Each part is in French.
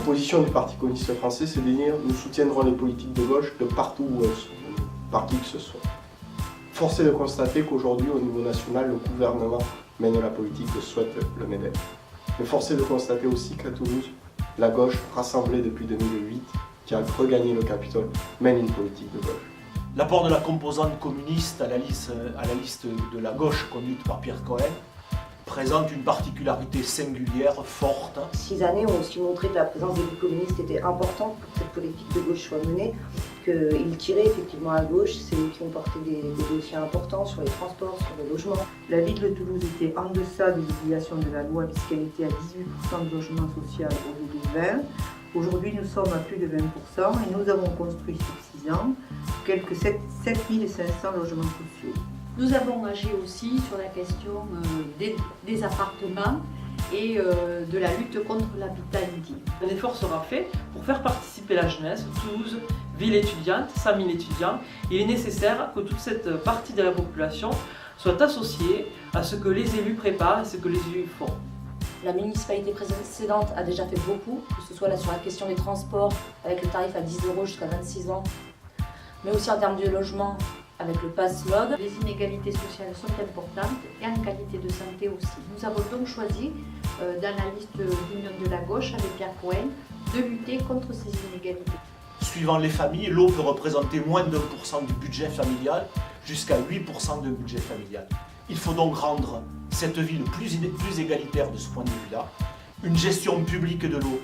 position du Parti communiste français, c'est de dire nous soutiendrons les politiques de gauche de partout où elles sont menées, par qui que ce soit. Force est de constater qu'aujourd'hui, au niveau national, le gouvernement mène la politique que souhaite le MEDEF. Mais force est de constater aussi qu'à Toulouse, la gauche, rassemblée depuis 2008, qui a regagné le Capitole, mène une politique de gauche. L'apport de la composante communiste à la liste de la gauche conduite par Pierre Cohen présente une particularité singulière, forte. 6 années ont aussi montré que la présence des groupes communistes était importante pour que cette politique de gauche soit menée, qu'ils tiraient effectivement à gauche, c'est eux qui ont porté des dossiers importants sur les transports, sur le logement. La ville de Toulouse était en deçà des obligations de la loi puisqu'elle était à 18% de logement social au lieu de 20%. Aujourd'hui, nous sommes à plus de 20% et nous avons construit sur 6 ans quelques 7500 logements sociaux. Nous avons agi aussi sur la question des appartements et de la lutte contre l'habitat indigne. Un effort sera fait pour faire participer la jeunesse. Toulouse, ville étudiante, 100 000 étudiants. Il est nécessaire que toute cette partie de la population soit associée à ce que les élus préparent et ce que les élus font. La municipalité précédente a déjà fait beaucoup, que ce soit là sur la question des transports, avec le tarif à 10 € jusqu'à 26 ans, mais aussi en termes de logement, avec le pass-log. Les inégalités sociales sont importantes et en qualité de santé aussi. Nous avons donc choisi, dans la liste d'Union de la gauche avec Pierre Cohen, de lutter contre ces inégalités. Suivant les familles, l'eau peut représenter moins de 1% du budget familial, jusqu'à 8% du budget familial. Il faut donc rendre cette ville plus égalitaire de ce point de vue-là. Une gestion publique de l'eau,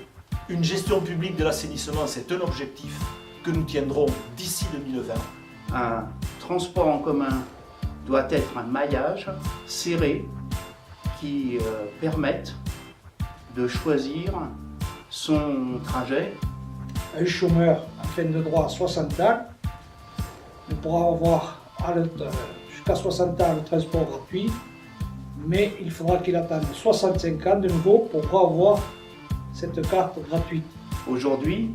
une gestion publique de l'assainissement, c'est un objectif que nous tiendrons d'ici 2020. Un transport en commun doit être un maillage serré qui permette de choisir son trajet. Un chômeur en fin de droit à 60 ans ne pourra avoir jusqu'à 60 ans le transport gratuit, mais il faudra qu'il attende 65 ans de nouveau pour avoir cette carte gratuite. Aujourd'hui,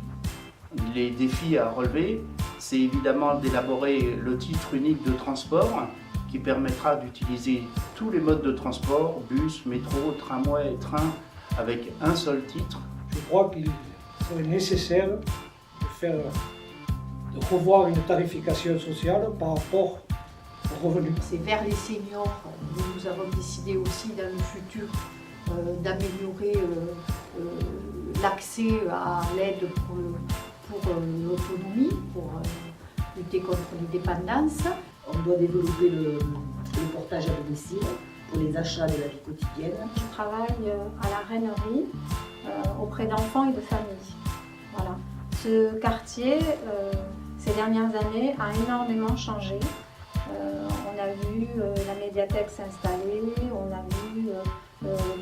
les défis à relever, c'est évidemment d'élaborer le titre unique de transport qui permettra d'utiliser tous les modes de transport, bus, métro, tramway et train, avec un seul titre. Je crois qu'il serait nécessaire de revoir une tarification sociale par rapport aux revenus. C'est vers les seniors que nous avons décidé aussi dans le futur d'améliorer l'accès à l'aide pour l'autonomie, pour lutter contre les dépendances. On doit développer le portage à domicile pour les achats de la vie quotidienne. Je travaille à la reinerie auprès d'enfants et de familles. Voilà. Ce quartier, ces dernières années, a énormément changé. On a vu la médiathèque s'installer, on a vu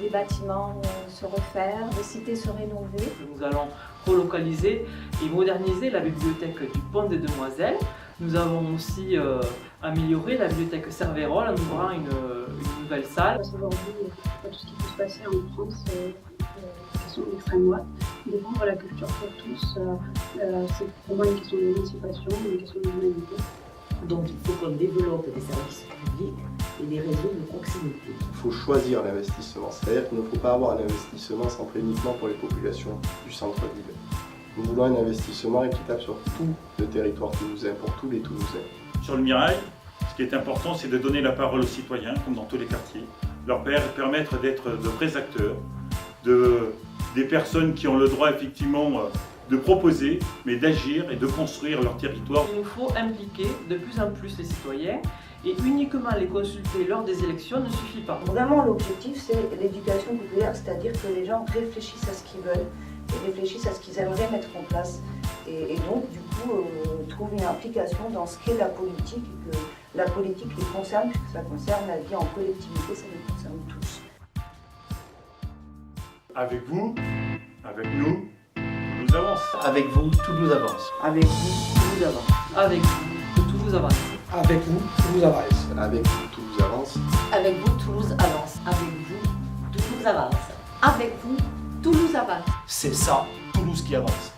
des bâtiments se refaire, des cités se rénover. Nous allons relocaliser et moderniser la bibliothèque du Pont des Demoiselles. Nous avons aussi amélioré la bibliothèque Cervérol en ouvrant une nouvelle salle. Aujourd'hui, tout ce qui peut se passer en France, une question d'extrême droite. Défendre la culture pour tous, c'est pour moi une question d'émancipation, une question d'humanité. Donc il faut qu'on développe des services publics et des réseaux de proximité. Il faut choisir l'investissement, c'est-à-dire qu'il ne faut pas avoir un investissement centré uniquement pour les populations du centre-ville. Nous voulons un investissement équitable sur tout le territoire toulousain, pour tous les Toulousains. Sur le Mirail, ce qui est important, c'est de donner la parole aux citoyens, comme dans tous les quartiers, leur permettre d'être de vrais acteurs, des personnes qui ont le droit effectivement de proposer, mais d'agir et de construire leur territoire. Il nous faut impliquer de plus en plus les citoyens et uniquement les consulter lors des élections ne suffit pas. Vraiment, l'objectif, c'est l'éducation populaire, c'est-à-dire que les gens réfléchissent à ce qu'ils veulent et réfléchissent à ce qu'ils aimeraient mettre en place. Et donc, du coup, trouver une implication dans ce qu'est la politique et que la politique les concerne, puisque ça concerne la vie en collectivité, ça les concerne tous. Avec vous, avec nous, Toulouse avance. Avec vous, Toulouse avance. Avec vous, Toulouse avance. Avec vous, Toulouse avance. Avec vous, Toulouse avance. Avec vous, Toulouse avance. Avec vous, Toulouse avance. Avec vous, Toulouse avance. avec vous, Toulouse avance. C'est ça, Toulouse qui avance.